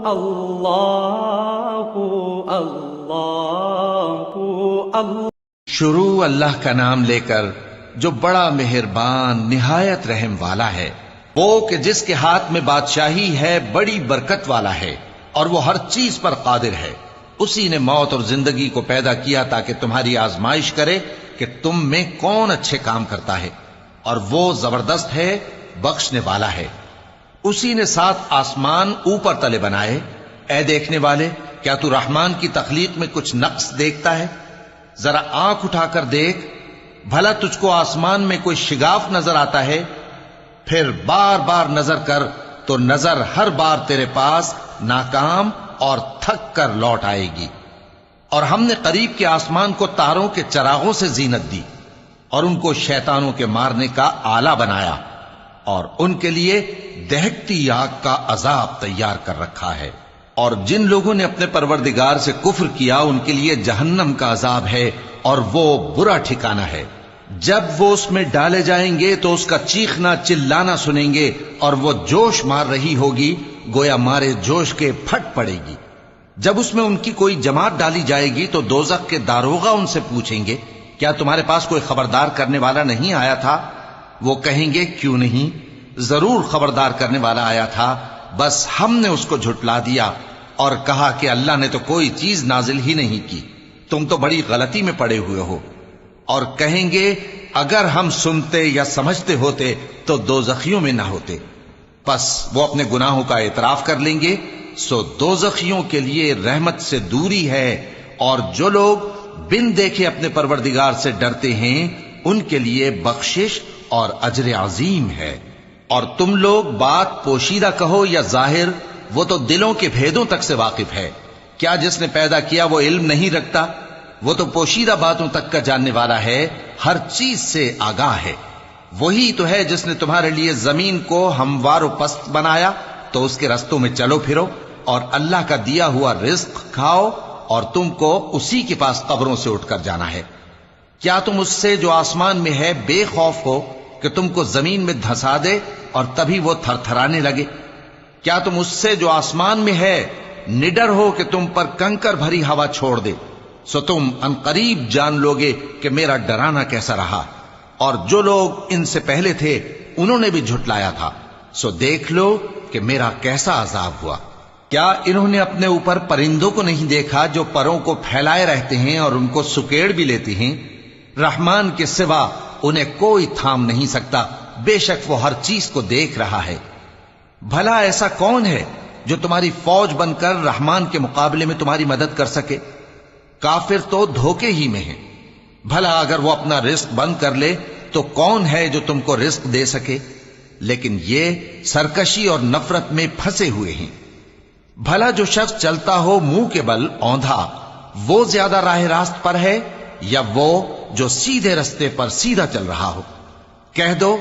اللہ اللہ اللہ۔ شروع اللہ کا نام لے کر جو بڑا مہربان نہایت رحم والا ہے، وہ کہ جس کے ہاتھ میں بادشاہی ہے، بڑی برکت والا ہے اور وہ ہر چیز پر قادر ہے۔ اسی نے موت اور زندگی کو پیدا کیا تاکہ تمہاری آزمائش کرے کہ تم میں کون اچھے کام کرتا ہے، اور وہ زبردست ہے، بخشنے والا ہے۔ اسی نے 7 آسمان اوپر تلے بنائے۔ اے دیکھنے والے، کیا تو رحمان کی تخلیق میں کچھ نقص دیکھتا ہے؟ ذرا آنکھ اٹھا کر دیکھ، بھلا تجھ کو آسمان میں کوئی شگاف نظر آتا ہے؟ پھر بار بار نظر کر تو نظر ہر بار تیرے پاس ناکام اور تھک کر لوٹ آئے گی۔ اور ہم نے قریب کے آسمان کو تاروں کے چراغوں سے زینت دی اور ان کو شیطانوں کے مارنے کا آلہ بنایا، اور ان کے لیے دہکتی آگ کا عذاب تیار کر رکھا ہے۔ اور جن لوگوں نے اپنے پروردگار سے کفر کیا، ان کے لیے جہنم کا عذاب ہے اور وہ برا ٹھکانہ ہے۔ جب وہ اس میں ڈالے جائیں گے تو اس کا چیخنا چلانا سنیں گے، اور وہ جوش مار رہی ہوگی گویا مارے جوش کے پھٹ پڑے گی۔ جب اس میں ان کی کوئی جماعت ڈالی جائے گی تو دوزخ کے داروغہ ان سے پوچھیں گے، کیا تمہارے پاس کوئی خبردار کرنے والا نہیں آیا تھا؟ وہ کہیں گے، کیوں نہیں، ضرور خبردار کرنے والا آیا تھا، بس ہم نے اس کو جھٹلا دیا اور کہا کہ اللہ نے تو کوئی چیز نازل ہی نہیں کی، تم تو بڑی غلطی میں پڑے ہوئے ہو۔ اور کہیں گے، اگر ہم سنتے یا سمجھتے ہوتے تو دوزخیوں میں نہ ہوتے۔ پس وہ اپنے گناہوں کا اعتراف کر لیں گے، سو دوزخیوں کے لیے رحمت سے دوری ہے، اور جو لوگ بن دیکھے اپنے پروردگار سے ڈرتے ہیں ان کے لیے بخشش اور اجر عظیم ہے۔ اور تم لوگ بات پوشیدہ کہو یا ظاہر، وہ تو دلوں کے بھیدوں تک سے واقف ہے۔ کیا جس نے پیدا کیا وہ علم نہیں رکھتا؟ وہ تو پوشیدہ باتوں تک کا جاننے والا ہے، ہر چیز سے آگاہ ہے۔ وہی تو ہے جس نے تمہارے لیے زمین کو ہموار و پست بنایا، تو اس کے رستوں میں چلو پھرو اور اللہ کا دیا ہوا رزق کھاؤ، اور تم کو اسی کے پاس قبروں سے اٹھ کر جانا ہے۔ کیا تم اس سے جو آسمان میں ہے بے خوف ہو کہ تم کو زمین میں دھسا دے اور تبھی وہ تھر تھرانے لگے؟ کیا تم اس سے جو آسمان میں ہے نڈر ہو کہ تم پر کنکر بھری ہوا چھوڑ دے؟ سو تم عنقریب جان لوگے کہ میرا ڈرانا کیسا رہا۔ اور جو لوگ ان سے پہلے تھے انہوں نے بھی جھٹلایا تھا، سو دیکھ لو کہ میرا کیسا عذاب ہوا۔ کیا انہوں نے اپنے اوپر پرندوں کو نہیں دیکھا جو پروں کو پھیلائے رہتے ہیں اور ان کو سکیڑ بھی لیتے ہیں؟ رحمان کے سوا انہیں کوئی تھام نہیں سکتا، بے شک وہ ہر چیز کو دیکھ رہا ہے۔ بھلا ایسا کون ہے جو تمہاری فوج بن کر رحمان کے مقابلے میں تمہاری مدد کر سکے؟ کافر تو دھوکے ہی میں ہیں۔ بھلا اگر وہ اپنا رزق بند کر لے تو کون ہے جو تم کو رزق دے سکے؟ لیکن یہ سرکشی اور نفرت میں پھنسے ہوئے ہیں۔ بھلا جو شخص چلتا ہو منہ کے بل اوندھا، وہ زیادہ راہ راست پر ہے یا وہ جو سیدھے رستے پر سیدھا چل رہا ہو؟ کہہ دو،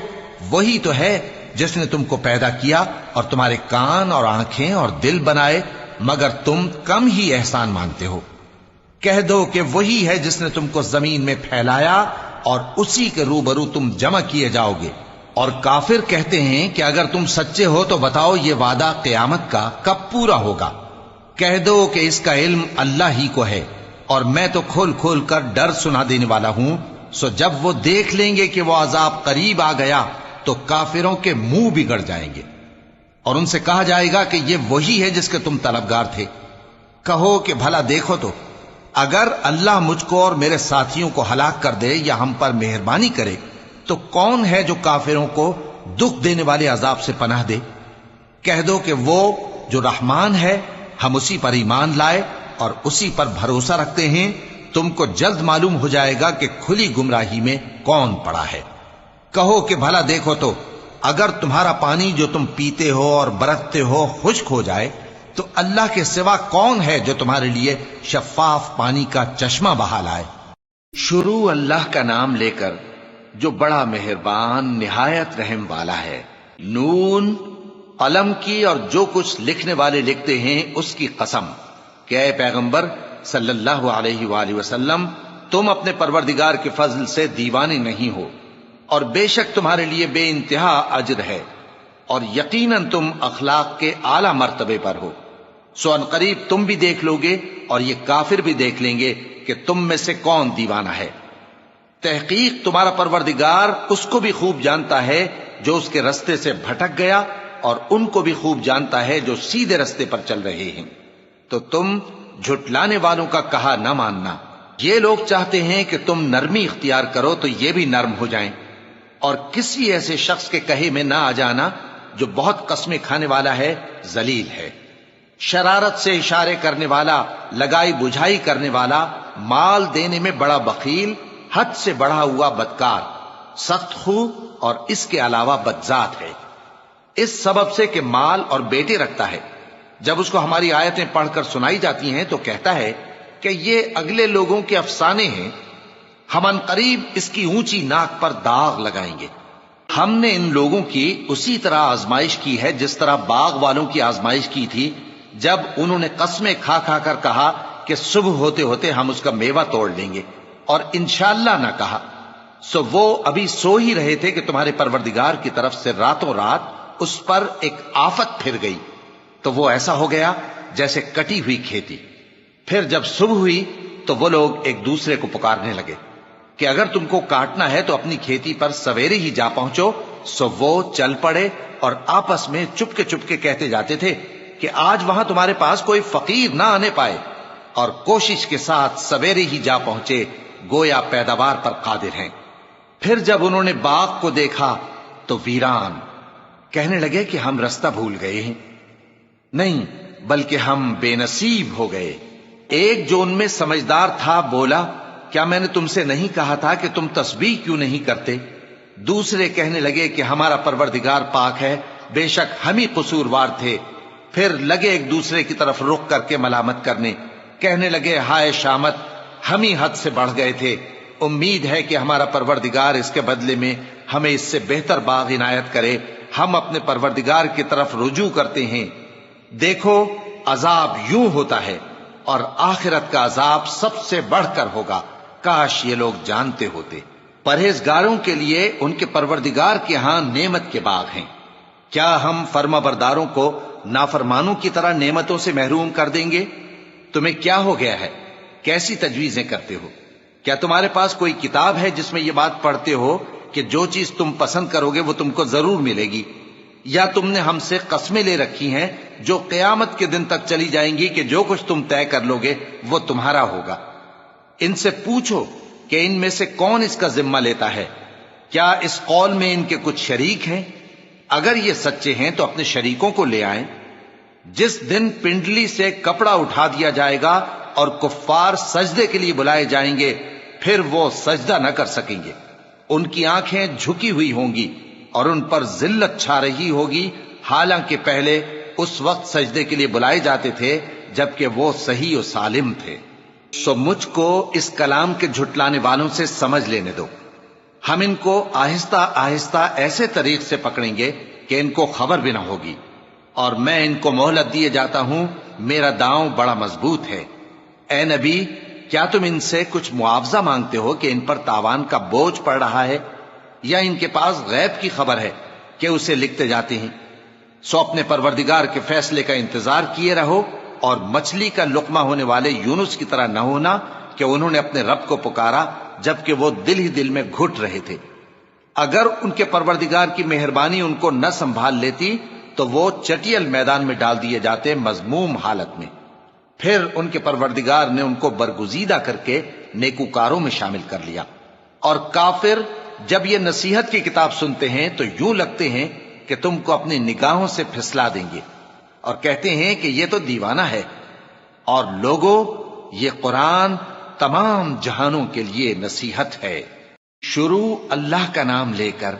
وہی تو ہے جس نے تم کو پیدا کیا اور تمہارے کان اور آنکھیں اور دل بنائے، مگر تم کم ہی احسان مانتے ہو۔ کہہ دو کہ وہی ہے جس نے تم کو زمین میں پھیلایا اور اسی کے روبرو تم جمع کیے جاؤ گے۔ اور کافر کہتے ہیں کہ اگر تم سچے ہو تو بتاؤ یہ وعدہ قیامت کا کب پورا ہوگا؟ کہہ دو کہ اس کا علم اللہ ہی کو ہے، اور میں تو کھول کھول کر ڈر سنا دینے والا ہوں۔ سو جب وہ دیکھ لیں گے کہ وہ عذاب قریب آ گیا تو کافروں کے منہ بگڑ جائیں گے، اور ان سے کہا جائے گا کہ یہ وہی ہے جس کے تم طلبگار تھے۔ کہو کہ بھلا دیکھو تو، اگر اللہ مجھ کو اور میرے ساتھیوں کو ہلاک کر دے یا ہم پر مہربانی کرے تو کون ہے جو کافروں کو دکھ دینے والے عذاب سے پناہ دے؟ کہہ دو کہ وہ جو رحمان ہے، ہم اسی پر ایمان لائے اور اسی پر بھروسہ رکھتے ہیں۔ تم کو جلد معلوم ہو جائے گا کہ کھلی گمراہی میں کون پڑا ہے۔ کہو کہ بھلا دیکھو تو، اگر تمہارا پانی جو تم پیتے ہو اور برتتے ہو خشک ہو جائے تو اللہ کے سوا کون ہے جو تمہارے لیے شفاف پانی کا چشمہ بہا لائے؟ شروع اللہ کا نام لے کر جو بڑا مہربان نہایت رحم والا ہے۔ نون، قلم کی اور جو کچھ لکھنے والے لکھتے ہیں اس کی قسم کہ اے پیغمبر صلی اللہ علیہ وآلہ وسلم، تم اپنے پروردگار کے فضل سے دیوانے نہیں ہو، اور بے شک تمہارے لیے بے انتہا اجر ہے، اور یقیناً تم اخلاق کے اعلی مرتبے پر ہو۔ سو ان قریب تم بھی دیکھ لو گے اور یہ کافر بھی دیکھ لیں گے کہ تم میں سے کون دیوانہ ہے۔ تحقیق تمہارا پروردگار اس کو بھی خوب جانتا ہے جو اس کے رستے سے بھٹک گیا، اور ان کو بھی خوب جانتا ہے جو سیدھے رستے پر چل رہے ہیں۔ تو تم جھٹلانے والوں کا کہا نہ ماننا۔ یہ لوگ چاہتے ہیں کہ تم نرمی اختیار کرو تو یہ بھی نرم ہو جائیں، اور کسی ایسے شخص کے کہے میں نہ آ جانا جو بہت قسمیں کھانے والا ہے، ذلیل ہے، شرارت سے اشارے کرنے والا، لگائی بجھائی کرنے والا، مال دینے میں بڑا بخیل، حد سے بڑھا ہوا بدکار، سخت خو اور اس کے علاوہ بدذات ہے۔ اس سبب سے کہ مال اور بیٹے رکھتا ہے، جب اس کو ہماری آیتیں پڑھ کر سنائی جاتی ہیں تو کہتا ہے کہ یہ اگلے لوگوں کے افسانے ہیں، ہم ان قریب اس کی اونچی ناک پر داغ لگائیں گے۔ ہم نے ان لوگوں کی اسی طرح آزمائش کی ہے جس طرح باغ والوں کی آزمائش کی تھی، جب انہوں نے قسمیں کھا کھا کر کہا کہ صبح ہوتے ہوتے ہم اس کا میوہ توڑ لیں گے، اور انشاءاللہ نہ کہا۔ سو وہ ابھی سو ہی رہے تھے کہ تمہارے پروردگار کی طرف سے راتوں رات اس پر ایک آفت پھر گئی، تو وہ ایسا ہو گیا جیسے کٹی ہوئی کھیتی۔ پھر جب صبح ہوئی تو وہ لوگ ایک دوسرے کو پکارنے لگے کہ اگر تم کو کاٹنا ہے تو اپنی کھیتی پر سویرے ہی جا پہنچو۔ سو وہ چل پڑے اور آپس میں چپ کے کہتے جاتے تھے کہ آج وہاں تمہارے پاس کوئی فقیر نہ آنے پائے، اور کوشش کے ساتھ سویرے ہی جا پہنچے، گویا پیداوار پر قادر ہیں۔ پھر جب انہوں نے باغ کو دیکھا تو ویران، کہنے لگے کہ ہم رستہ بھول گئے ہیں، نہیں بلکہ ہم بے نصیب ہو گئے۔ ایک جو ان میں سمجھدار تھا بولا، کیا میں نے تم سے نہیں کہا تھا کہ تم تسبیح کیوں نہیں کرتے؟ دوسرے کہنے لگے کہ ہمارا پروردگار پاک ہے، بے شک ہم ہی قصوروار تھے۔ پھر لگے ایک دوسرے کی طرف رخ کر کے ملامت کرنے، کہنے لگے ہائے شامت، ہم ہی حد سے بڑھ گئے تھے، امید ہے کہ ہمارا پروردگار اس کے بدلے میں ہمیں اس سے بہتر باغ عنایت کرے، ہم اپنے پروردگار کی طرف رجوع کرتے ہیں۔ دیکھو عذاب یوں ہوتا ہے، اور آخرت کا عذاب سب سے بڑھ کر ہوگا، کاش یہ لوگ جانتے ہوتے۔ پرہیزگاروں کے لیے ان کے پروردگار کے ہاں نعمت کے باغ ہیں۔ کیا ہم فرما برداروں کو نافرمانوں کی طرح نعمتوں سے محروم کر دیں گے؟ تمہیں کیا ہو گیا ہے؟ کیسی تجویزیں کرتے ہو؟ کیا تمہارے پاس کوئی کتاب ہے جس میں یہ بات پڑھتے ہو کہ جو چیز تم پسند کرو گے وہ تم کو ضرور ملے گی؟ یا تم نے ہم سے قسمیں لے رکھی ہیں جو قیامت کے دن تک چلی جائیں گی کہ جو کچھ تم طے کر لو گے وہ تمہارا ہوگا؟ ان سے پوچھو کہ ان میں سے کون اس کا ذمہ لیتا ہے؟ کیا اس قول میں ان کے کچھ شریک ہیں؟ اگر یہ سچے ہیں تو اپنے شریکوں کو لے آئیں۔ جس دن پنڈلی سے کپڑا اٹھا دیا جائے گا اور کفار سجدے کے لیے بلائے جائیں گے، پھر وہ سجدہ نہ کر سکیں گے، ان کی آنکھیں جھکی ہوئی ہوں گی اور ان پر ذلت چھا رہی ہوگی، حالانکہ پہلے اس وقت سجدے کے لیے بلائے جاتے تھے جبکہ وہ صحیح و سالم تھے۔ سو مجھ کو اس کلام کے جھٹلانے والوں سے سمجھ لینے دو، ہم ان کو آہستہ آہستہ ایسے طریق سے پکڑیں گے کہ ان کو خبر بھی نہ ہوگی، اور میں ان کو مہلت دیے جاتا ہوں، میرا داؤں بڑا مضبوط ہے۔ اے نبی، کیا تم ان سے کچھ معاوضہ مانگتے ہو کہ ان پر تاوان کا بوجھ پڑ رہا ہے، یا ان کے پاس غیب کی خبر ہے کہ اسے لکھتے جاتے ہیں؟ سو اپنے پروردگار کے فیصلے کا انتظار کیے رہو، اور مچھلی کا لقمہ ہونے والے یونس کی طرح نہ ہونا کہ انہوں نے اپنے رب کو پکارا جبکہ وہ دل ہی دل میں گھٹ رہے تھے۔ اگر ان کے پروردگار کی مہربانی ان کو نہ سنبھال لیتی تو وہ چٹیل میدان میں ڈال دیے جاتے مذموم حالت میں۔ پھر ان کے پروردگار نے ان کو برگزیدہ کر کے نیکوکاروں میں شامل کر لیا۔ اور کافر جب یہ نصیحت کی کتاب سنتے ہیں تو یوں لگتے ہیں کہ تم کو اپنی نگاہوں سے پھسلا دیں گے، اور کہتے ہیں کہ یہ تو دیوانہ ہے۔ اور لوگوں، یہ قرآن تمام جہانوں کے لیے نصیحت ہے۔ شروع اللہ کا نام لے کر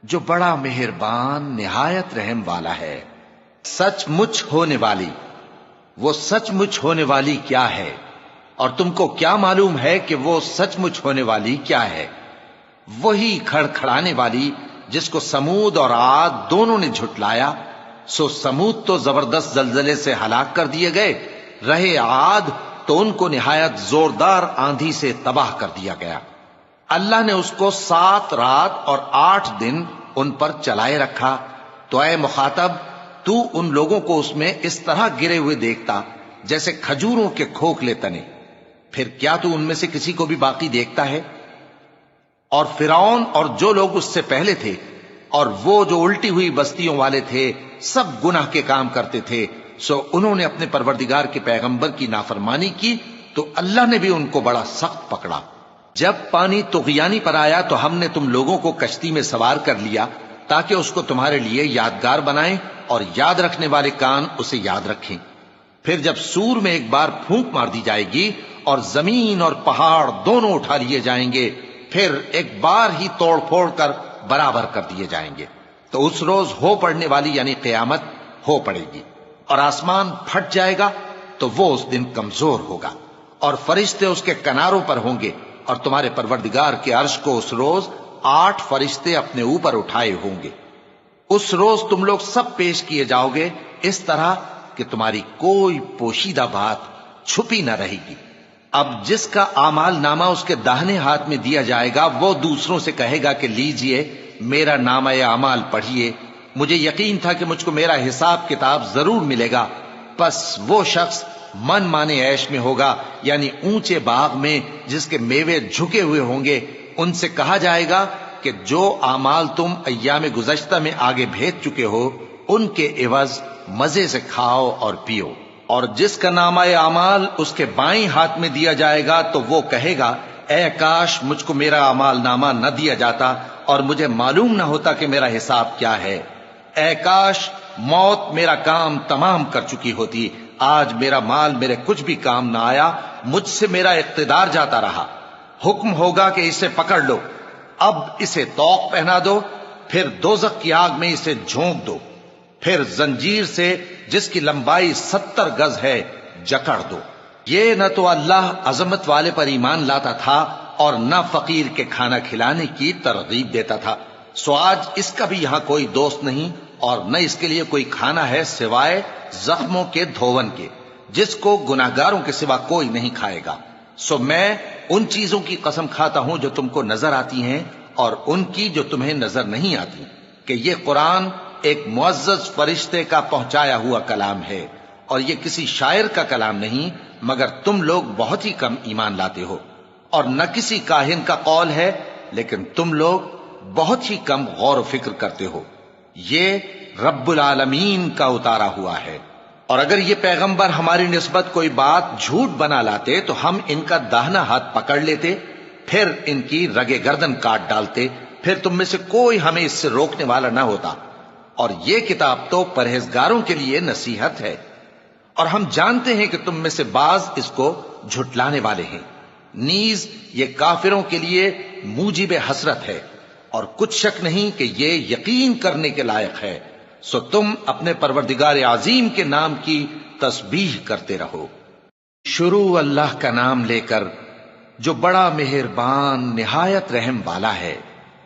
جو بڑا مہربان نہایت رحم والا ہے۔ سچ مچ ہونے والی، وہ سچ مچ ہونے والی کیا ہے؟ اور تم کو کیا معلوم ہے کہ وہ سچ مچ ہونے والی کیا ہے؟ وہی کھڑکھڑانے والی جس کو سمود اور عاد دونوں نے جھٹلایا۔ سو سمود تو زبردست زلزلے سے ہلاک کر دیے گئے، رہے عاد تو ان کو نہایت زوردار آندھی سے تباہ کر دیا گیا۔ اللہ نے اس کو 7 رات اور 8 دن ان پر چلائے رکھا۔ تو اے مخاطب، تو ان لوگوں کو اس میں اس طرح گرے ہوئے دیکھتا جیسے کھجوروں کے کھوکھلے تنے، پھر کیا تو ان میں سے کسی کو بھی باقی دیکھتا ہے؟ اور فرعون اور جو لوگ اس سے پہلے تھے اور وہ جو الٹی ہوئی بستیوں والے تھے سب گناہ کے کام کرتے تھے، سو انہوں نے اپنے پروردگار کے پیغمبر کی نافرمانی کی تو اللہ نے بھی ان کو بڑا سخت پکڑا۔ جب پانی طغیانی پر آیا تو ہم نے تم لوگوں کو کشتی میں سوار کر لیا تاکہ اس کو تمہارے لیے یادگار بنائیں اور یاد رکھنے والے کان اسے یاد رکھیں۔ پھر جب سور میں ایک بار پھونک مار دی جائے گی اور زمین اور پہاڑ دونوں اٹھا لیے جائیں گے، پھر ایک بار ہی توڑ پھوڑ کر برابر کر دیے جائیں گے، تو اس روز ہو پڑنے والی یعنی قیامت ہو پڑے گی، اور آسمان پھٹ جائے گا تو وہ اس دن کمزور ہوگا، اور فرشتے اس کے کناروں پر ہوں گے، اور تمہارے پروردگار کے عرش کو اس روز 8 فرشتے اپنے اوپر اٹھائے ہوں گے۔ اس روز تم لوگ سب پیش کیے جاؤ گے اس طرح کہ تمہاری کوئی پوشیدہ بات چھپی نہ رہے گی۔ اب جس کا اعمال نامہ اس کے داہنے ہاتھ میں دیا جائے گا وہ دوسروں سے کہے گا کہ لیجئے میرا نامہ اعمال پڑھیے، مجھے یقین تھا کہ مجھ کو میرا حساب کتاب ضرور ملے گا۔ پس وہ شخص من مانے عیش میں ہوگا، یعنی اونچے باغ میں جس کے میوے جھکے ہوئے ہوں گے۔ ان سے کہا جائے گا کہ جو اعمال تم ایام گزشتہ میں آگے بھیج چکے ہو ان کے عوض مزے سے کھاؤ اور پیو۔ اور جس کا نامہ اعمال اس کے بائیں ہاتھ میں دیا جائے گا تو وہ کہے گا اے کاش مجھ کو میرا اعمال نامہ نہ دیا جاتا اور مجھے معلوم نہ ہوتا کہ میرا حساب کیا ہے۔ اے کاش موت میرا کام تمام کر چکی ہوتی، آج میرا مال میرے کچھ بھی کام نہ آیا، مجھ سے میرا اقتدار جاتا رہا۔ حکم ہوگا کہ اسے پکڑ لو، اب اسے طوق پہنا دو، پھر دوزخ کی آگ میں اسے جھونک دو، پھر زنجیر سے جس کی لمبائی 70 گز ہے جکڑ دو۔ یہ نہ تو اللہ عظمت والے پر ایمان لاتا تھا اور نہ فقیر کے کھانا کھلانے کی ترغیب دیتا تھا، سو آج اس کا بھی یہاں کوئی دوست نہیں اور نہ اس کے لیے کوئی کھانا ہے سوائے زخموں کے دھون کے، جس کو گناہگاروں کے سوا کوئی نہیں کھائے گا۔ سو میں ان چیزوں کی قسم کھاتا ہوں جو تم کو نظر آتی ہیں اور ان کی جو تمہیں نظر نہیں آتی، کہ یہ قرآن ایک معزز فرشتے کا پہنچایا ہوا کلام ہے اور یہ کسی شاعر کا کلام نہیں، مگر تم لوگ بہت ہی کم ایمان لاتے ہو، اور نہ کسی کاہن کا قول ہے لیکن تم لوگ بہت ہی کم غور و فکر کرتے ہو۔ یہ رب العالمین کا اتارا ہوا ہے، اور اگر یہ پیغمبر ہماری نسبت کوئی بات جھوٹ بنا لاتے تو ہم ان کا داہنا ہاتھ پکڑ لیتے، پھر ان کی رگے گردن کاٹ ڈالتے، پھر تم میں سے کوئی ہمیں اس سے روکنے والا نہ ہوتا۔ اور یہ کتاب تو پرہیزگاروں کے لیے نصیحت ہے، اور ہم جانتے ہیں کہ تم میں سے بعض اس کو جھٹلانے والے ہیں، نیز یہ کافروں کے لیے موجب حسرت ہے، اور کچھ شک نہیں کہ یہ یقین کرنے کے لائق ہے۔ سو تم اپنے پروردگار عظیم کے نام کی تسبیح کرتے رہو۔ شروع اللہ کا نام لے کر جو بڑا مہربان نہایت رحم والا ہے۔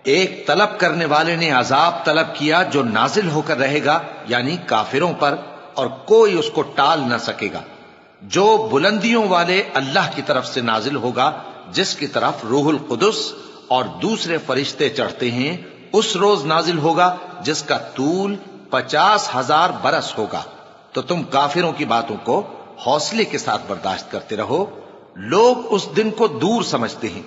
ایک طلب کرنے والے نے عذاب طلب کیا جو نازل ہو کر رہے گا، یعنی کافروں پر، اور کوئی اس کو ٹال نہ سکے گا۔ جو بلندیوں والے اللہ کی طرف سے نازل ہوگا، جس کی طرف روح القدس اور دوسرے فرشتے چڑھتے ہیں، اس روز نازل ہوگا جس کا طول 50,000 برس ہوگا۔ تو تم کافروں کی باتوں کو حوصلے کے ساتھ برداشت کرتے رہو۔ لوگ اس دن کو دور سمجھتے ہیں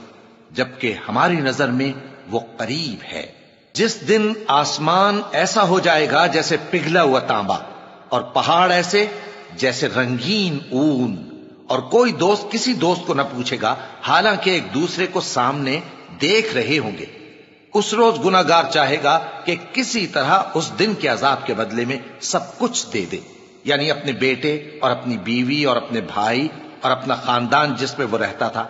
جبکہ ہماری نظر میں وہ قریب ہے۔ جس دن آسمان ایسا ہو جائے گا جیسے پگھلا ہوا تانبا، اور پہاڑ ایسے جیسے رنگین اون، اور کوئی دوست کسی دوست کو نہ پوچھے گا حالانکہ ایک دوسرے کو سامنے دیکھ رہے ہوں گے۔ اس روز گناہگار چاہے گا کہ کسی طرح اس دن کے عذاب کے بدلے میں سب کچھ دے دے، یعنی اپنے بیٹے اور اپنی بیوی اور اپنے بھائی اور اپنا خاندان جس میں وہ رہتا تھا،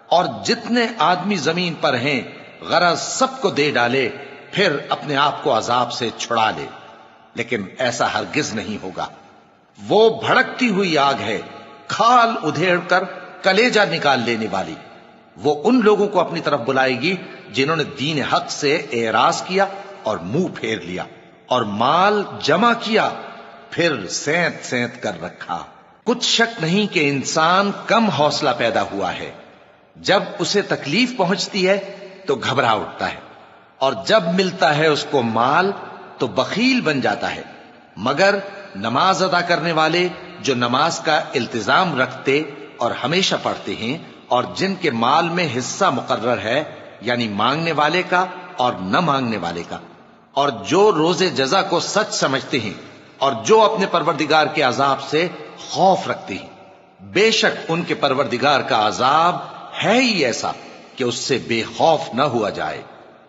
اور جتنے آدمی زمین پر ہیں غرض سب کو دے ڈالے، پھر اپنے آپ کو عذاب سے چھڑا لے۔ لیکن ایسا ہرگز نہیں ہوگا۔ وہ بھڑکتی ہوئی آگ ہے، کھال ادھیڑ کر کلیجہ نکال لینے والی۔ وہ ان لوگوں کو اپنی طرف بلائے گی جنہوں نے دین حق سے اعراض کیا اور منہ پھیر لیا، اور مال جمع کیا پھر سینت سینت کر رکھا۔ کچھ شک نہیں کہ انسان کم حوصلہ پیدا ہوا ہے، جب اسے تکلیف پہنچتی ہے تو گھبرا اٹھتا ہے، اور جب ملتا ہے اس کو مال تو بخیل بن جاتا ہے۔ مگر نماز ادا کرنے والے جو نماز کا التزام رکھتے اور ہمیشہ پڑھتے ہیں، اور جن کے مال میں حصہ مقرر ہے، یعنی مانگنے والے کا اور نہ مانگنے والے کا، اور جو روز جزا کو سچ سمجھتے ہیں، اور جو اپنے پروردگار کے عذاب سے خوف رکھتے ہیں۔ بے شک ان کے پروردگار کا عذاب ہے ہی ایسا کہ اس سے بے خوف نہ ہوا جائے۔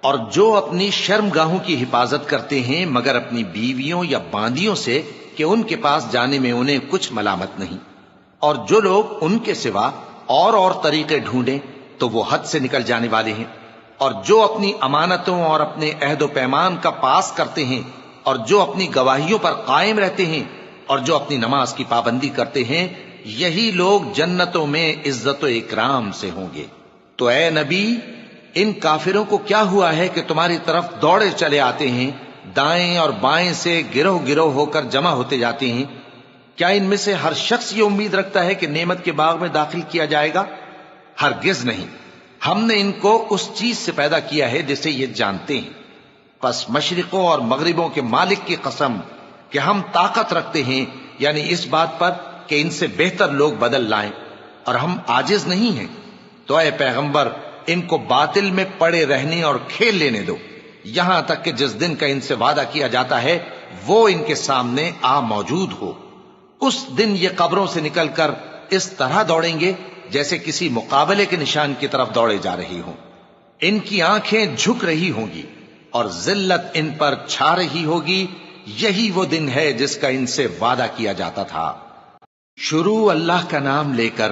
اور جو اپنی شرمگاہوں کی حفاظت کرتے ہیں مگر اپنی بیویوں یا باندیوں سے کہ ان کے پاس جانے میں انہیں کچھ ملامت نہیں، اور جو لوگ ان کے سوا اور طریقے ڈھونڈیں تو وہ حد سے نکل جانے والے ہیں، اور جو اپنی امانتوں اور اپنے عہد و پیمان کا پاس کرتے ہیں، اور جو اپنی گواہیوں پر قائم رہتے ہیں، اور جو اپنی نماز کی پابندی کرتے ہیں، یہی لوگ جنتوں میں عزت و اکرام سے ہوں گے۔ تو اے نبی، ان کافروں کو کیا ہوا ہے کہ تمہاری طرف دوڑے چلے آتے ہیں، دائیں اور بائیں سے گروہ گروہ ہو کر جمع ہوتے جاتے ہیں؟ کیا ان میں سے ہر شخص یہ امید رکھتا ہے کہ نعمت کے باغ میں داخل کیا جائے گا؟ ہرگز نہیں۔ ہم نے ان کو اس چیز سے پیدا کیا ہے جسے یہ جانتے ہیں۔ پس مشرقوں اور مغربوں کے مالک کی قسم کہ ہم طاقت رکھتے ہیں، یعنی اس بات پر کہ ان سے بہتر لوگ بدل لائیں، اور ہم عاجز نہیں ہیں۔ تو اے پیغمبر، ان کو باطل میں پڑے رہنے اور کھیل لینے دو، یہاں تک کہ جس دن کا ان سے وعدہ کیا جاتا ہے وہ ان کے سامنے آ موجود ہو۔ اس دن یہ قبروں سے نکل کر اس طرح دوڑیں گے جیسے کسی مقابلے کے نشان کی طرف دوڑے جا رہے ہوں۔ ان کی آنکھیں جھک رہی ہوں گی اور ذلت ان پر چھا رہی ہوگی۔ یہی وہ دن ہے جس کا ان سے وعدہ کیا جاتا تھا۔ شروع اللہ کا نام لے کر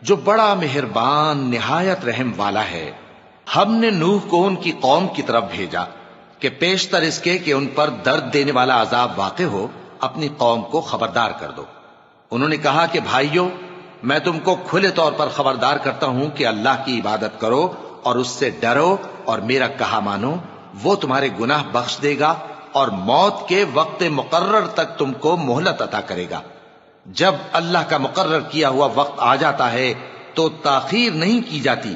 جو بڑا مہربان نہایت رحم والا ہے۔ ہم نے نوح کو ان کی قوم کی طرف بھیجا کہ پیشتر اس کے کہ ان پر درد دینے والا عذاب واقع ہو، اپنی قوم کو خبردار کر دو۔ انہوں نے کہا کہ بھائیو، میں تم کو کھلے طور پر خبردار کرتا ہوں کہ اللہ کی عبادت کرو اور اس سے ڈرو اور میرا کہا مانو، وہ تمہارے گناہ بخش دے گا اور موت کے وقت مقرر تک تم کو مہلت عطا کرے گا۔ جب اللہ کا مقرر کیا ہوا وقت آ جاتا ہے تو تاخیر نہیں کی جاتی،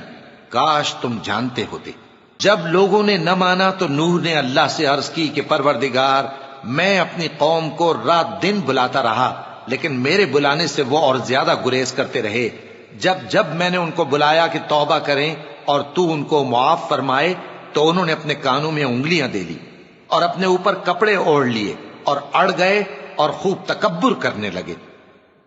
کاش تم جانتے ہوتے۔ جب لوگوں نے نہ مانا تو نوح نے اللہ سے عرض کی کہ پروردگار، میں اپنی قوم کو رات دن بلاتا رہا، لیکن میرے بلانے سے وہ اور زیادہ گریز کرتے رہے۔ جب میں نے ان کو بلایا کہ توبہ کریں اور تو ان کو معاف فرمائے تو انہوں نے اپنے کانوں میں انگلیاں دے لی اور اپنے اوپر کپڑے اوڑھ لیے اور اڑ گئے اور خوب تکبر کرنے لگے۔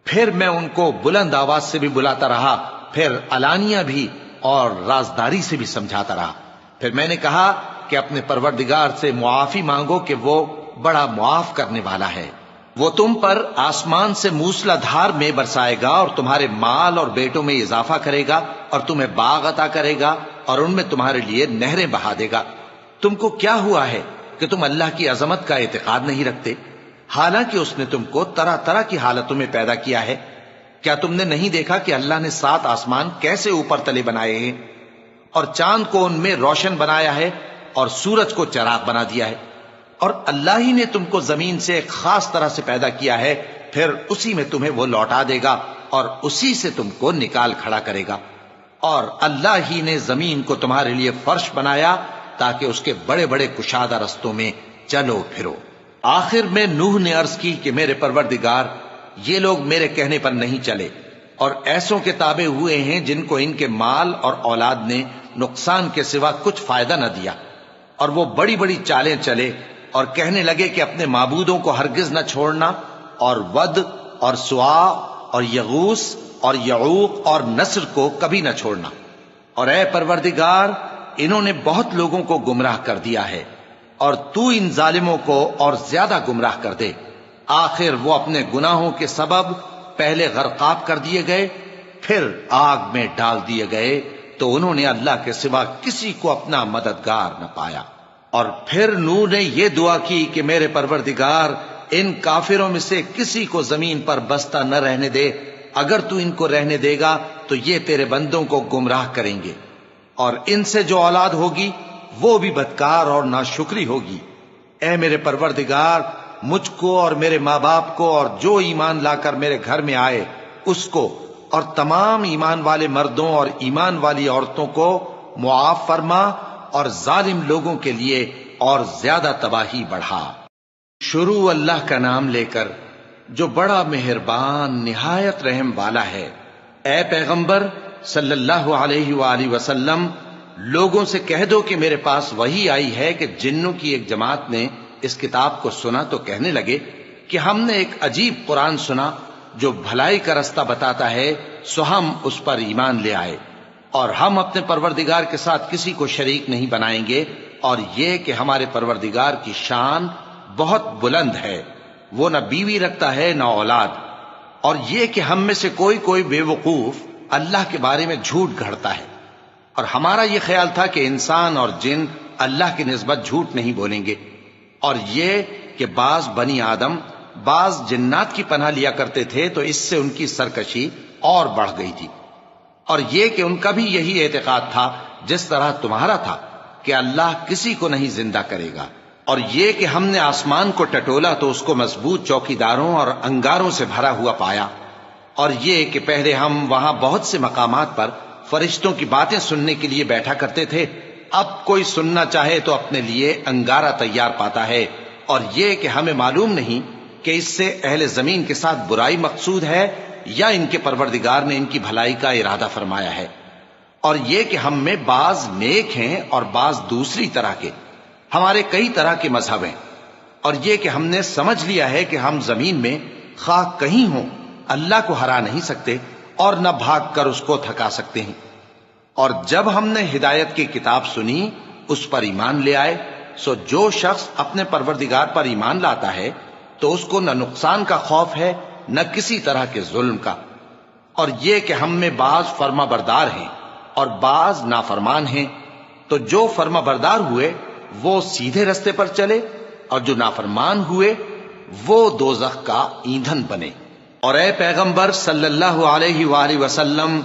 پھر میں ان کو بلند آواز سے بھی بلاتا رہا، پھر علانیہ بھی اور رازداری سے بھی سمجھاتا رہا۔ پھر میں نے کہا کہ اپنے پروردگار سے معافی مانگو کہ وہ بڑا معاف کرنے والا ہے۔ وہ تم پر آسمان سے موسلا دھار میں برسائے گا اور تمہارے مال اور بیٹوں میں اضافہ کرے گا اور تمہیں باغ عطا کرے گا اور ان میں تمہارے لیے نہریں بہا دے گا۔ تم کو کیا ہوا ہے کہ تم اللہ کی عظمت کا اعتقاد نہیں رکھتے، حالانکہ اس نے تم کو طرح طرح کی حالتوں میں پیدا کیا ہے؟ کیا تم نے نہیں دیکھا کہ اللہ نے 7 آسمان کیسے اوپر تلے بنائے ہیں، اور چاند کو ان میں روشن بنایا ہے اور سورج کو چراغ بنا دیا ہے؟ اور اللہ ہی نے تم کو زمین سے ایک خاص طرح سے پیدا کیا ہے، پھر اسی میں تمہیں وہ لوٹا دے گا اور اسی سے تم کو نکال کھڑا کرے گا۔ اور اللہ ہی نے زمین کو تمہارے لیے فرش بنایا تاکہ اس کے بڑے بڑے کشادہ رستوں میں چلو پھرو۔ آخر میں نوح نے عرض کی کہ میرے پروردگار، یہ لوگ میرے کہنے پر نہیں چلے اور ایسوں کے تابع ہوئے ہیں جن کو ان کے مال اور اولاد نے نقصان کے سوا کچھ فائدہ نہ دیا، اور وہ بڑی بڑی چالیں چلے اور کہنے لگے کہ اپنے معبودوں کو ہرگز نہ چھوڑنا، اور ود اور سوا اور یغوث اور یعوق اور نصر کو کبھی نہ چھوڑنا۔ اور اے پروردگار، انہوں نے بہت لوگوں کو گمراہ کر دیا ہے، اور تو ان ظالموں کو اور زیادہ گمراہ کر دے۔ آخر وہ اپنے گناہوں کے سبب پہلے غرقاب کر دیے گئے، پھر آگ میں ڈال دیے گئے، تو انہوں نے اللہ کے سوا کسی کو اپنا مددگار نہ پایا۔ اور پھر نوح نے یہ دعا کی کہ میرے پروردگار، ان کافروں میں سے کسی کو زمین پر بستہ نہ رہنے دے، اگر تو ان کو رہنے دے گا تو یہ تیرے بندوں کو گمراہ کریں گے، اور ان سے جو اولاد ہوگی وہ بھی بدکار اور ناشکری ہوگی۔ اے میرے پروردگار، مجھ کو اور میرے ماں باپ کو اور جو ایمان لا کر میرے گھر میں آئے اس کو اور تمام ایمان والے مردوں اور ایمان والی عورتوں کو معاف فرما، اور ظالم لوگوں کے لیے اور زیادہ تباہی بڑھا۔ شروع اللہ کا نام لے کر جو بڑا مہربان نہایت رحم والا ہے۔ اے پیغمبر صلی اللہ علیہ وآلہ وسلم، لوگوں سے کہہ دو کہ میرے پاس وحی آئی ہے کہ جنوں کی ایک جماعت نے اس کتاب کو سنا تو کہنے لگے کہ ہم نے ایک عجیب قرآن سنا جو بھلائی کا رستہ بتاتا ہے، سو ہم اس پر ایمان لے آئے، اور ہم اپنے پروردگار کے ساتھ کسی کو شریک نہیں بنائیں گے، اور یہ کہ ہمارے پروردگار کی شان بہت بلند ہے، وہ نہ بیوی رکھتا ہے نہ اولاد، اور یہ کہ ہم میں سے کوئی بے وقوف اللہ کے بارے میں جھوٹ گھڑتا ہے، اور ہمارا یہ خیال تھا کہ انسان اور جن اللہ کی نسبت جھوٹ نہیں بولیں گے، اور یہ کہ بعض بنی آدم بعض جنات کی پناہ لیا کرتے تھے تو اس سے ان کی سرکشی اور بڑھ گئی تھی، اور یہ کہ ان کا بھی یہی اعتقاد تھا جس طرح تمہارا تھا کہ اللہ کسی کو نہیں زندہ کرے گا، اور یہ کہ ہم نے آسمان کو ٹٹولا تو اس کو مضبوط چوکیداروں اور انگاروں سے بھرا ہوا پایا، اور یہ کہ پہلے ہم وہاں بہت سے مقامات پر فرشتوں کی باتیں سننے کے لیے بیٹھا کرتے تھے، اب کوئی سننا چاہے تو اپنے لیے انگارہ تیار پاتا ہے، اور یہ کہ ہمیں معلوم نہیں کہ اس سے اہل زمین کے ساتھ برائی مقصود ہے یا ان کے پروردگار نے ان کی بھلائی کا ارادہ فرمایا ہے، اور یہ کہ ہم میں بعض نیک ہیں اور بعض دوسری طرح کے، ہمارے کئی طرح کے مذہب ہیں، اور یہ کہ ہم نے سمجھ لیا ہے کہ ہم زمین میں خواہ کہیں ہوں اللہ کو ہرا نہیں سکتے اور نہ بھاگ کر اس کو تھکا سکتے ہیں، اور جب ہم نے ہدایت کی کتاب سنی اس پر ایمان لے آئے، سو جو شخص اپنے پروردگار پر ایمان لاتا ہے تو اس کو نہ نقصان کا خوف ہے نہ کسی طرح کے ظلم کا، اور یہ کہ ہم میں بعض فرما بردار ہیں اور بعض نافرمان ہیں، تو جو فرما بردار ہوئے وہ سیدھے رستے پر چلے، اور جو نافرمان ہوئے وہ دوزخ کا ایندھن بنے۔ اور اے پیغمبر صلی اللہ علیہ وآلہ وسلم،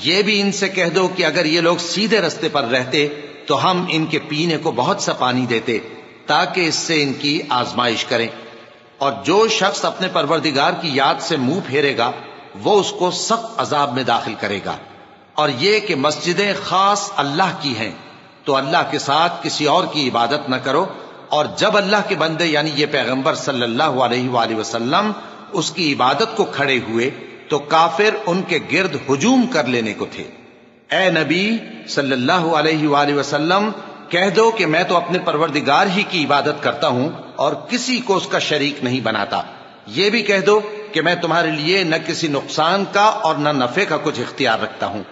یہ بھی ان سے کہہ دو کہ اگر یہ لوگ سیدھے رستے پر رہتے تو ہم ان کے پینے کو بہت سا پانی دیتے تاکہ اس سے ان کی آزمائش کریں، اور جو شخص اپنے پروردگار کی یاد سے منہ پھیرے گا وہ اس کو سخت عذاب میں داخل کرے گا، اور یہ کہ مسجدیں خاص اللہ کی ہیں تو اللہ کے ساتھ کسی اور کی عبادت نہ کرو، اور جب اللہ کے بندے یعنی یہ پیغمبر صلی اللہ علیہ وآلہ وسلم اس کی عبادت کو کھڑے ہوئے تو کافر ان کے گرد ہجوم کر لینے کو تھے۔ اے نبی صلی اللہ علیہ وآلہ وسلم، کہہ دو کہ میں تو اپنے پروردگار ہی کی عبادت کرتا ہوں اور کسی کو اس کا شریک نہیں بناتا، یہ بھی کہہ دو کہ میں تمہارے لیے نہ کسی نقصان کا اور نہ نفع کا کچھ اختیار رکھتا ہوں،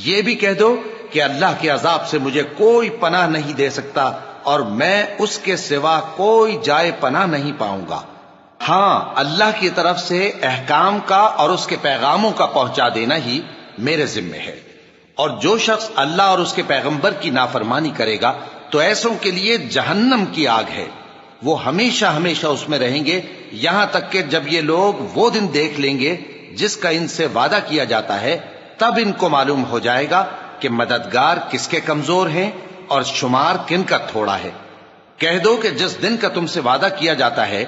یہ بھی کہہ دو کہ اللہ کے عذاب سے مجھے کوئی پناہ نہیں دے سکتا اور میں اس کے سوا کوئی جائے پناہ نہیں پاؤں گا، ہاں اللہ کی طرف سے احکام کا اور اس کے پیغاموں کا پہنچا دینا ہی میرے ذمہ ہے، اور جو شخص اللہ اور اس کے پیغمبر کی نافرمانی کرے گا تو ایسوں کے لیے جہنم کی آگ ہے، وہ ہمیشہ ہمیشہ اس میں رہیں گے، یہاں تک کہ جب یہ لوگ وہ دن دیکھ لیں گے جس کا ان سے وعدہ کیا جاتا ہے، تب ان کو معلوم ہو جائے گا کہ مددگار کس کے کمزور ہیں اور شمار کن کا تھوڑا ہے۔ کہہ دو کہ جس دن کا تم سے وعدہ کیا جاتا ہے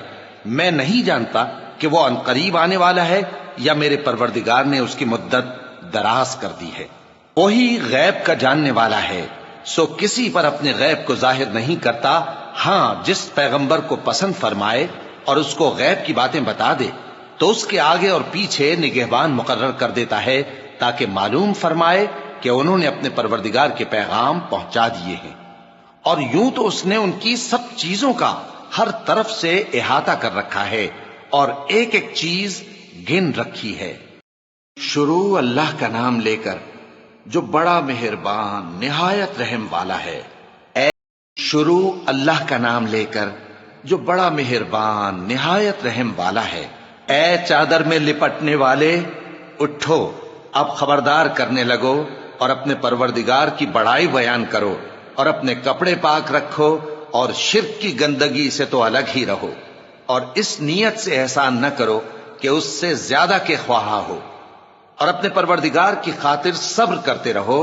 میں نہیں جانتا کہ وہ عنقریب آنے والا ہے یا میرے پروردگار نے اس کی مدت دراز کر دی ہے، وہی غیب کا جاننے والا ہے، سو کسی پر اپنے غیب کو ظاہر نہیں کرتا، ہاں جس پیغمبر کو پسند فرمائے اور اس کو غیب کی باتیں بتا دے تو اس کے آگے اور پیچھے نگہبان مقرر کر دیتا ہے تاکہ معلوم فرمائے کہ انہوں نے اپنے پروردگار کے پیغام پہنچا دیے ہیں، اور یوں تو اس نے ان کی سب چیزوں کا ہر طرف سے احاطہ کر رکھا ہے اور ایک ایک چیز گن رکھی ہے۔ شروع اللہ کا نام لے کر جو بڑا مہربان نہایت رحم والا ہے۔ شروع اللہ کا نام لے کر جو بڑا مہربان نہایت رحم والا ہے۔ اے چادر میں لپٹنے والے، اٹھو، اب خبردار کرنے لگو اور اپنے پروردگار کی بڑائی بیان کرو، اور اپنے کپڑے پاک رکھو اور شرک کی گندگی سے تو الگ ہی رہو، اور اس نیت سے احسان نہ کرو کہ اس سے زیادہ کے خواہاں ہو، اور اپنے پروردگار کی خاطر صبر کرتے رہو،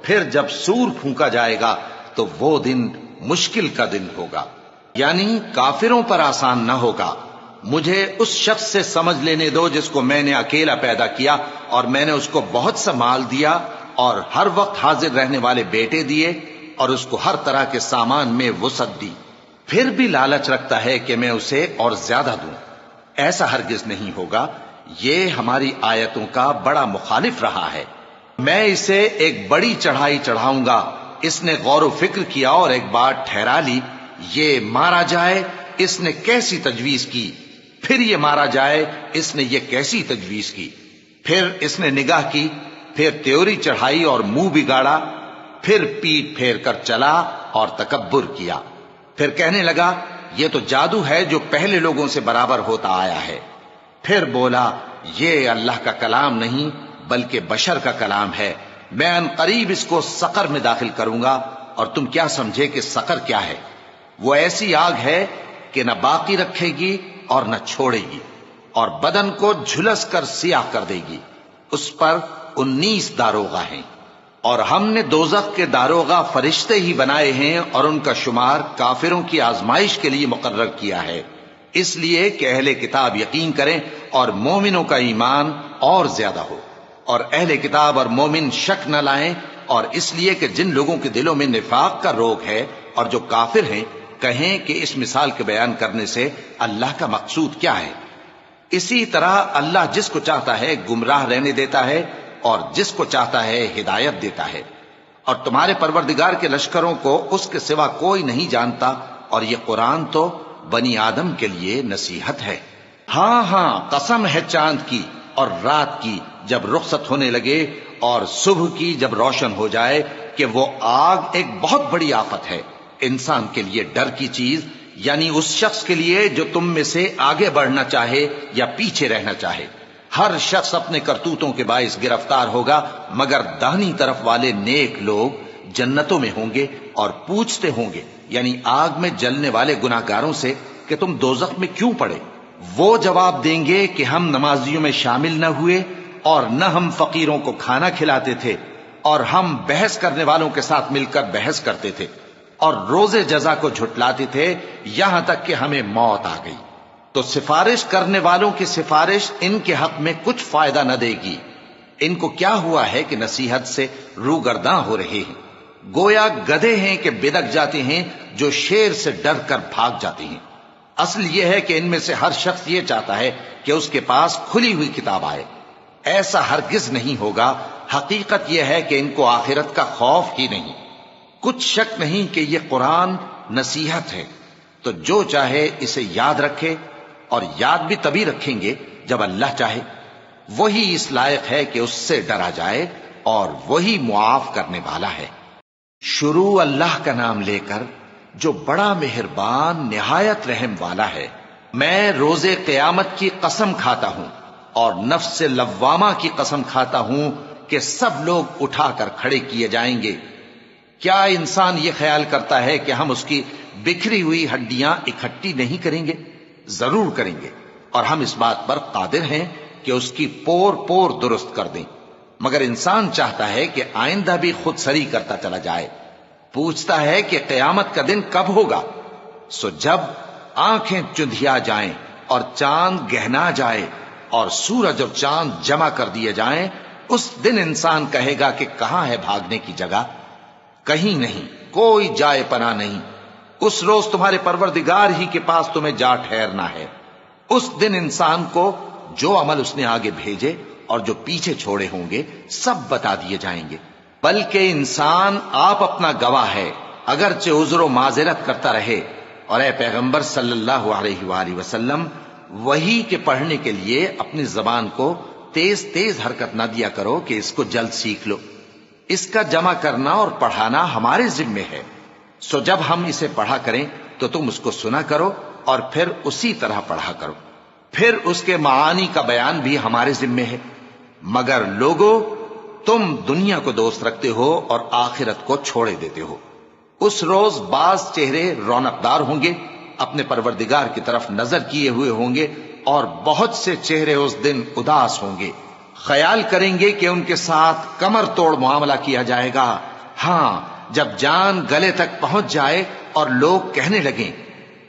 پھر جب سور پھونکا جائے گا تو وہ دن مشکل کا دن ہوگا، یعنی کافروں پر آسان نہ ہوگا۔ مجھے اس شخص سے سمجھ لینے دو جس کو میں نے اکیلا پیدا کیا اور میں نے اس کو بہت سا مال دیا اور ہر وقت حاضر رہنے والے بیٹے دیے اور اس کو ہر طرح کے سامان میں وسعت دی، پھر بھی لالچ رکھتا ہے کہ میں اسے اور زیادہ دوں۔ ایسا ہرگز نہیں ہوگا، یہ ہماری آیتوں کا بڑا مخالف رہا ہے۔ میں اسے ایک بڑی چڑھائی چڑھاؤں گا۔ اس نے غور و فکر کیا اور ایک بات ٹھہرا لی، یہ مارا جائے، اس نے کیسی تجویز کی، پھر یہ مارا جائے، اس نے یہ کیسی تجویز کی۔ پھر اس نے نگاہ کی، پھر تیوری چڑھائی اور منہ بگاڑا، پھر پیٹ پھیر کر چلا اور تکبر کیا۔ پھر کہنے لگا یہ تو جادو ہے جو پہلے لوگوں سے برابر ہوتا آیا ہے۔ پھر بولا یہ اللہ کا کلام نہیں بلکہ بشر کا کلام ہے، میں ان قریب اس کو سقر میں داخل کروں گا، اور تم کیا سمجھے کہ سقر کیا ہے؟ وہ ایسی آگ ہے کہ نہ باقی رکھے گی اور نہ چھوڑے گی، اور بدن کو جھلس کر سیاہ کر دے گی۔ اس پر 19 داروغہ ہیں، اور ہم نے دوزخ کے داروغہ فرشتے ہی بنائے ہیں، اور ان کا شمار کافروں کی آزمائش کے لیے مقرر کیا ہے، اس لیے کہ اہل کتاب یقین کریں اور مومنوں کا ایمان اور زیادہ ہو، اور اہل کتاب اور مومن شک نہ لائیں، اور اس لیے کہ جن لوگوں کے دلوں میں نفاق کا روگ ہے اور جو کافر ہیں کہیں کہ اس مثال کے بیان کرنے سے اللہ کا مقصود کیا ہے۔ اسی طرح اللہ جس کو چاہتا ہے گمراہ رہنے دیتا ہے اور جس کو چاہتا ہے ہدایت دیتا ہے، اور تمہارے پروردگار کے لشکروں کو اس کے سوا کوئی نہیں جانتا، اور یہ قرآن تو بنی آدم کے لیے نصیحت ہے۔ ہاں ہاں، قسم ہے چاند کی اور رات کی جب رخصت ہونے لگے، اور صبح کی جب روشن ہو جائے، کہ وہ آگ ایک بہت بڑی آفت ہے، انسان کے لیے ڈر کی چیز، یعنی اس شخص کے لیے جو تم میں سے آگے بڑھنا چاہے یا پیچھے رہنا چاہے۔ ہر شخص اپنے کرتوتوں کے باعث گرفتار ہوگا، مگر داہنی طرف والے نیک لوگ جنتوں میں ہوں گے، اور پوچھتے ہوں گے یعنی آگ میں جلنے والے گناہگاروں سے کہ تم دوزخ میں کیوں پڑے؟ وہ جواب دیں گے کہ ہم نمازیوں میں شامل نہ ہوئے، اور نہ ہم فقیروں کو کھانا کھلاتے تھے، اور ہم بحث کرنے والوں کے ساتھ مل کر بحث کرتے تھے، اور روز جزا کو جھٹلاتے تھے، یہاں تک کہ ہمیں موت آ گئی۔ تو سفارش کرنے والوں کی سفارش ان کے حق میں کچھ فائدہ نہ دے گی۔ ان کو کیا ہوا ہے کہ نصیحت سے روگرداں ہو رہے ہیں، گویا گدھے ہیں کہ بدک جاتے ہیں جو شیر سے ڈر کر بھاگ جاتے ہیں۔ اصل یہ ہے کہ ان میں سے ہر شخص یہ چاہتا ہے کہ اس کے پاس کھلی ہوئی کتاب آئے، ایسا ہرگز نہیں ہوگا۔ حقیقت یہ ہے کہ ان کو آخرت کا خوف ہی نہیں۔ کچھ شک نہیں کہ یہ قرآن نصیحت ہے، تو جو چاہے اسے یاد رکھے، اور یاد بھی تبھی رکھیں گے جب اللہ چاہے۔ وہی اس لائق ہے کہ اس سے ڈرا جائے، اور وہی معاف کرنے والا ہے۔ شروع اللہ کا نام لے کر جو بڑا مہربان نہایت رحم والا ہے۔ میں روز قیامت کی قسم کھاتا ہوں، اور نفس لوامہ کی قسم کھاتا ہوں کہ سب لوگ اٹھا کر کھڑے کیے جائیں گے۔ کیا انسان یہ خیال کرتا ہے کہ ہم اس کی بکھری ہوئی ہڈیاں اکٹھی نہیں کریں گے؟ ضرور کریں گے، اور ہم اس بات پر قادر ہیں کہ اس کی پور پور درست کر دیں، مگر انسان چاہتا ہے کہ آئندہ بھی خود سری کرتا چلا جائے۔ پوچھتا ہے کہ قیامت کا دن کب ہوگا؟ سو جب آنکھیں چندھیا جائیں اور چاند گہنا جائے اور سورج اور چاند جمع کر دیے جائیں، اس دن انسان کہے گا کہ کہاں ہے بھاگنے کی جگہ؟ کہیں نہیں، کوئی جائے پناہ نہیں۔ اس روز تمہارے پروردگار ہی کے پاس تمہیں جا ٹھہرنا ہے۔ اس دن انسان کو جو عمل اس نے آگے بھیجے اور جو پیچھے چھوڑے ہوں گے سب بتا دیے جائیں گے، بلکہ انسان آپ اپنا گواہ ہے، اگرچہ عذر و معذرت کرتا رہے۔ اور اے پیغمبر صلی اللہ علیہ وآلہ وسلم، وحی کے پڑھنے کے لیے اپنی زبان کو تیز تیز حرکت نہ دیا کرو کہ اس کو جلد سیکھ لو۔ اس کا جمع کرنا اور پڑھانا ہمارے ذمے ہے، سو جب ہم اسے پڑھا کریں تو تم اس کو سنا کرو اور پھر اسی طرح پڑھا کرو۔ پھر اس کے معانی کا بیان بھی ہمارے ذمے ہے۔ مگر لوگو، تم دنیا کو دوست رکھتے ہو اور آخرت کو چھوڑے دیتے ہو۔ اس روز بعض چہرے رونقدار ہوں گے، اپنے پروردگار کی طرف نظر کیے ہوئے ہوں گے، اور بہت سے چہرے اس دن اداس ہوں گے، خیال کریں گے کہ ان کے ساتھ کمر توڑ معاملہ کیا جائے گا۔ ہاں، جب جان گلے تک پہنچ جائے اور لوگ کہنے لگیں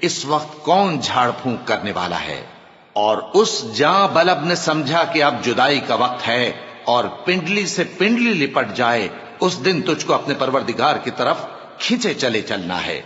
اس وقت کون جھاڑ پھونک کرنے والا ہے، اور اس جاں بلب نے سمجھا کہ اب جدائی کا وقت ہے، اور پنڈلی سے پنڈلی لپٹ جائے، اس دن تجھ کو اپنے پروردگار کی طرف کھینچے چلے چلنا ہے۔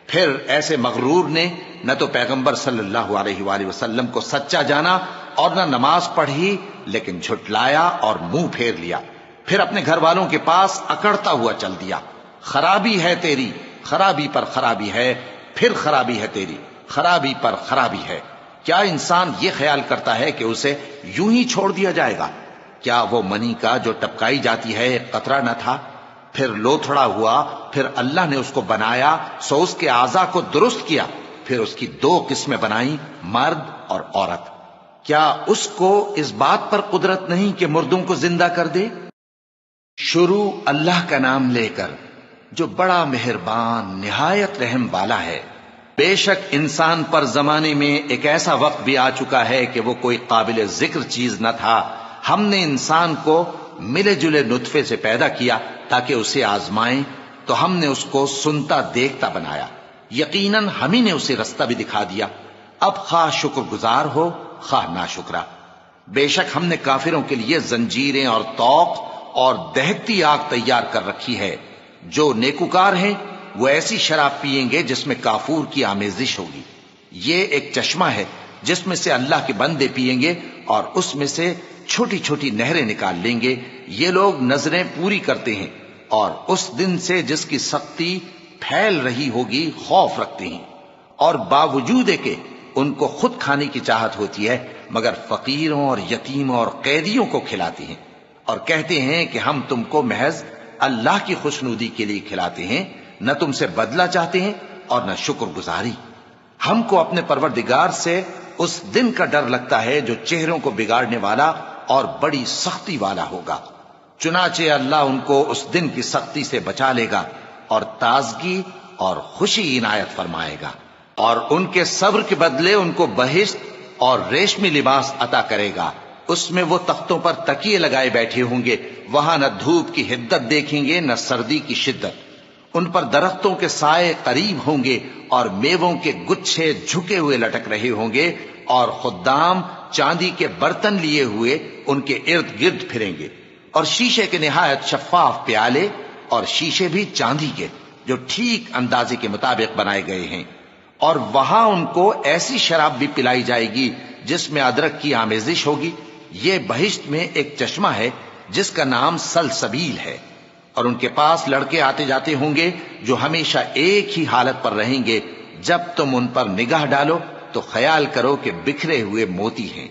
پھر ایسے مغرور نے نہ تو پیغمبر صلی اللہ علیہ وآلہ وسلم کو سچا جانا اور نہ نماز پڑھی، لیکن جھٹلایا اور منہ پھیر لیا، پھر اپنے گھر والوں کے پاس اکڑتا ہوا چل دیا۔ خرابی ہے تیری، خرابی پر خرابی ہے، پھر خرابی ہے تیری، خرابی پر خرابی ہے۔ کیا انسان یہ خیال کرتا ہے کہ اسے یوں ہی چھوڑ دیا جائے گا؟ کیا وہ منی کا جو ٹپکائی جاتی ہے ایک قطرہ نہ تھا، پھر لوتھڑا ہوا، پھر اللہ نے اس کو بنایا سو اس کے اعضاء کو درست کیا، پھر اس کی دو قسمیں بنائیں، مرد اور عورت۔ کیا اس کو اس بات پر قدرت نہیں کہ مردوں کو زندہ کر دے؟ شروع اللہ کا نام لے کر جو بڑا مہربان نہایت رحم والا ہے۔ بے شک انسان پر زمانے میں ایک ایسا وقت بھی آ چکا ہے کہ وہ کوئی قابل ذکر چیز نہ تھا۔ ہم نے انسان کو ملے جلے نطفے سے پیدا کیا تاکہ اسے آزمائیں، تو ہم نے اس کو سنتا دیکھتا بنایا، یقیناً ہم ہی نے اسے رستہ بھی دکھا دیا۔ اب خواہ شکر گزار ہو خواہ ناشکرا۔ بے شک ہم نے کافروں کے لیے زنجیریں اور طوق اور دہکتی آگ تیار کر رکھی ہے۔ جو نیکوکار ہیں وہ ایسی شراب پیئیں گے جس میں کافور کی آمیزش ہوگی۔ یہ ایک چشمہ ہے جس میں سے اللہ کے بندے پیئیں گے اور اس میں سے چھوٹی چھوٹی نہریں نکال لیں گے۔ یہ لوگ نظریں پوری کرتے ہیں اور اس دن سے جس کی سختی پھیل رہی ہوگی خوف رکھتے ہیں، اور باوجود کہ ان کو خود کھانے کی چاہت ہوتی ہے مگر فقیروں اور یتیموں اور قیدیوں کو کھلاتے ہیں، اور کہتے ہیں کہ ہم تم کو محض اللہ کی خوشنودی کے لیے کھلاتے ہیں، نہ تم سے بدلہ چاہتے ہیں اور نہ شکر گزاری۔ ہم کو اپنے پروردگار سے اس دن کا ڈر لگتا ہے جو چہروں کو بگاڑنے والا اور بڑی سختی والا ہوگا۔ چنانچہ اللہ ان کو اس دن کی سختی سے بچا لے گا اور تازگی اور خوشی عنایت فرمائے گا، اور ان کے صبر کے بدلے ان کو بہشت اور ریشمی لباس عطا کرے گا۔ اس میں وہ تختوں پر تکیے لگائے بیٹھے ہوں گے، وہاں نہ دھوپ کی حدت دیکھیں گے نہ سردی کی شدت۔ ان پر درختوں کے سائے قریب ہوں گے اور میووں کے گچھے جھکے ہوئے لٹک رہے ہوں گے، اور خدام چاندی کے برتن لیے ہوئے ان کے ارد گرد پھریں گے، اور شیشے کے نہایت شفاف پیالے، اور شیشے بھی چاندی کے جو ٹھیک اندازے کے مطابق بنائے گئے ہیں۔ اور وہاں ان کو ایسی شراب بھی پلائی جائے گی جس میں ادرک کی آمیزش ہوگی۔ یہ بہشت میں ایک چشمہ ہے جس کا نام سلسبیل ہے، اور ان کے پاس لڑکے آتے جاتے ہوں گے جو ہمیشہ ایک ہی حالت پر رہیں گے۔ جب تم ان پر نگاہ ڈالو تو خیال کرو کہ بکھرے ہوئے موتی ہیں۔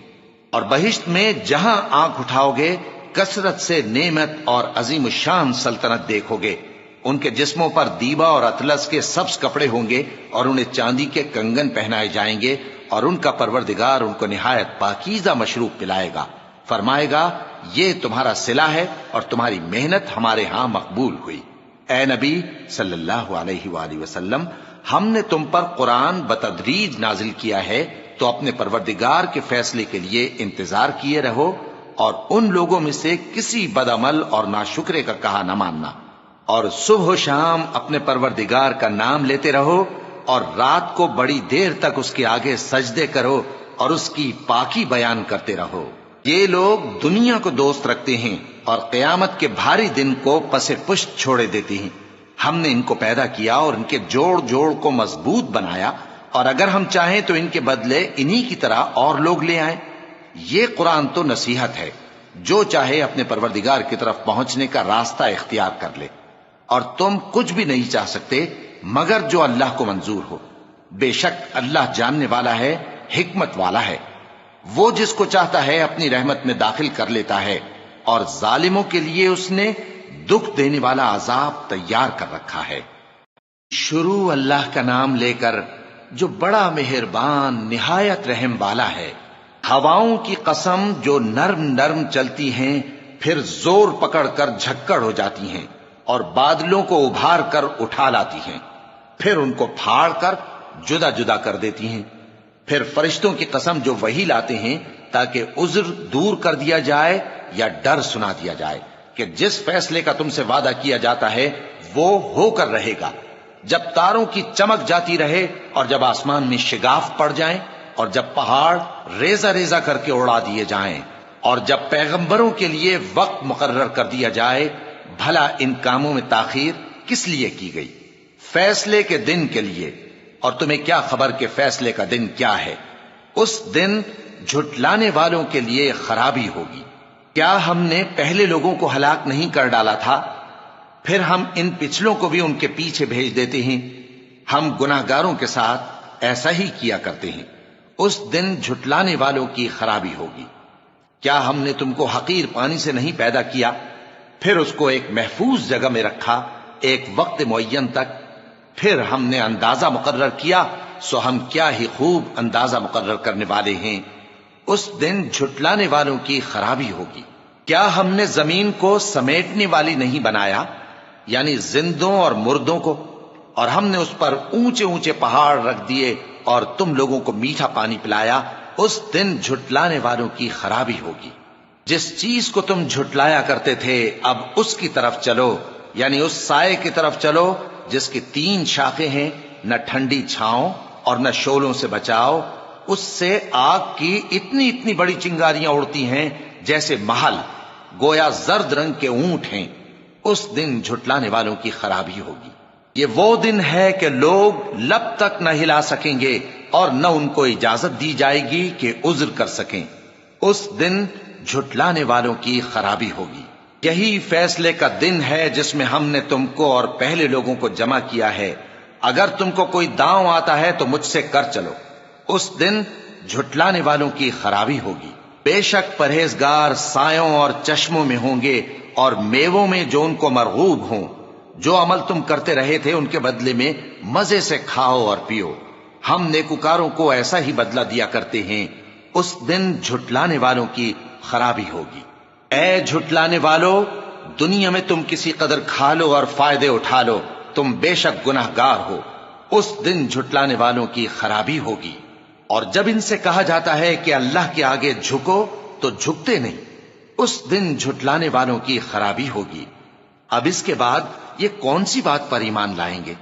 اور بہشت میں جہاں آنکھ اٹھاؤ گے کثرت سے نعمت اور عظیم الشان سلطنت دیکھو گے۔ ان کے جسموں پر دیبا اور اطلس کے سبز کپڑے ہوں گے، اور انہیں چاندی کے کنگن پہنائے جائیں گے، اور ان کا پروردگار ان کو نہایت پاکیزہ مشروب پلائے گا، فرمائے گا یہ تمہارا صلہ ہے اور تمہاری محنت ہمارے ہاں مقبول ہوئی۔ اے نبی صلی اللہ علیہ وآلہ وسلم، ہم نے تم پر قرآن بتدریج نازل کیا ہے، تو اپنے پروردگار کے فیصلے کے لیے انتظار کیے رہو، اور ان لوگوں میں سے کسی بدعمل اور ناشکرے کا کہا نہ ماننا، اور صبح و شام اپنے پروردگار کا نام لیتے رہو، اور رات کو بڑی دیر تک اس کے آگے سجدے کرو اور اس کی پاکی بیان کرتے رہو۔ یہ لوگ دنیا کو دوست رکھتے ہیں اور قیامت کے بھاری دن کو پس پشت چھوڑے دیتے ہیں۔ ہم نے ان کو پیدا کیا اور ان کے جوڑ جوڑ کو مضبوط بنایا، اور اگر ہم چاہیں تو ان کے بدلے انہی کی طرح اور لوگ لے آئیں۔ یہ قرآن تو نصیحت ہے، جو چاہے اپنے پروردگار کی طرف پہنچنے کا راستہ اختیار کر لے، اور تم کچھ بھی نہیں چاہ سکتے مگر جو اللہ کو منظور ہو۔ بے شک اللہ جاننے والا ہے، حکمت والا ہے۔ وہ جس کو چاہتا ہے اپنی رحمت میں داخل کر لیتا ہے، اور ظالموں کے لیے اس نے دکھ دینے والا عذاب تیار کر رکھا ہے۔ شروع اللہ کا نام لے کر جو بڑا مہربان نہایت رحم والا ہے۔ ہواؤں کی قسم جو نرم نرم چلتی ہیں پھر زور پکڑ کر جھکڑ ہو جاتی ہیں، اور بادلوں کو ابھار کر اٹھا لاتی ہیں، پھر ان کو پھاڑ کر جدا جدا کر دیتی ہیں۔ پھر فرشتوں کی قسم جو وحی لاتے ہیں تاکہ عذر دور کر دیا جائے یا ڈر سنا دیا جائے کہ جس فیصلے کا تم سے وعدہ کیا جاتا ہے وہ ہو کر رہے گا، جب تاروں کی چمک جاتی رہے، اور جب آسمان میں شگاف پڑ جائیں، اور جب پہاڑ ریزہ ریزہ کر کے اڑا دیے جائیں، اور جب پیغمبروں کے لیے وقت مقرر کر دیا جائے۔ بھلا ان کاموں میں تاخیر کس لیے کی گئی؟ فیصلے کے دن کے لیے، اور تمہیں کیا خبر کہ فیصلے کا دن کیا ہے؟ اس دن جھٹلانے والوں کے لیے خرابی ہوگی۔ کیا ہم نے پہلے لوگوں کو ہلاک نہیں کر ڈالا تھا؟ پھر ہم ان پچھلوں کو بھی ان کے پیچھے بھیج دیتے ہیں۔ ہم گناہگاروں کے ساتھ ایسا ہی کیا کرتے ہیں۔ اس دن جھٹلانے والوں کی خرابی ہوگی۔ کیا ہم نے تم کو حقیر پانی سے نہیں پیدا کیا، پھر اس کو ایک محفوظ جگہ میں رکھا ایک وقت معین تک؟ پھر ہم نے اندازہ مقرر کیا، سو ہم کیا ہی خوب اندازہ مقرر کرنے والے ہیں۔ اس دن جھٹلانے والوں کی خرابی ہوگی۔ کیا ہم نے زمین کو سمیٹنے والی نہیں بنایا، یعنی زندوں اور مردوں کو؟ اور ہم نے اس پر اونچے اونچے پہاڑ رکھ دیے اور تم لوگوں کو میٹھا پانی پلایا۔ اس دن جھٹلانے والوں کی خرابی ہوگی۔ جس چیز کو تم جھٹلایا کرتے تھے اب اس کی طرف چلو، یعنی اس سائے کی طرف چلو جس کی 3 شاخیں ہیں، نہ ٹھنڈی چھاؤں اور نہ شعلوں سے بچاؤ۔ اس سے آگ کی اتنی اتنی بڑی چنگاریاں اڑتی ہیں جیسے محل، گویا زرد رنگ کے اونٹ ہیں۔ اس دن جھٹلانے والوں کی خرابی ہوگی۔ یہ وہ دن ہے کہ لوگ لب تک نہ ہلا سکیں گے اور نہ ان کو اجازت دی جائے گی کہ عذر کر سکیں۔ اس دن جھٹلانے والوں کی خرابی ہوگی۔ یہی فیصلے کا دن ہے جس میں ہم نے تم کو اور پہلے لوگوں کو جمع کیا ہے۔ اگر تم کو کوئی داؤں آتا ہے تو مجھ سے کر چلو۔ اس دن جھٹلانے والوں کی خرابی ہوگی۔ بے شک پرہیزگار سایوں اور چشموں میں ہوں گے اور میووں میں جو ان کو مرغوب ہوں۔ جو عمل تم کرتے رہے تھے ان کے بدلے میں مزے سے کھاؤ اور پیو۔ ہم نیکوکاروں کو ایسا ہی بدلہ دیا کرتے ہیں۔ اس دن جھٹلانے والوں کی خرابی ہوگی۔ اے جھٹلانے والو، دنیا میں تم کسی قدر کھا لو اور فائدے اٹھا لو، تم بے شک گناہگار ہو۔ اس دن جھٹلانے والوں کی خرابی ہوگی۔ اور جب ان سے کہا جاتا ہے کہ اللہ کے آگے جھکو تو جھکتے نہیں۔ اس دن جھٹلانے والوں کی خرابی ہوگی۔ اب اس کے بعد یہ کون سی بات پر ایمان لائیں گے؟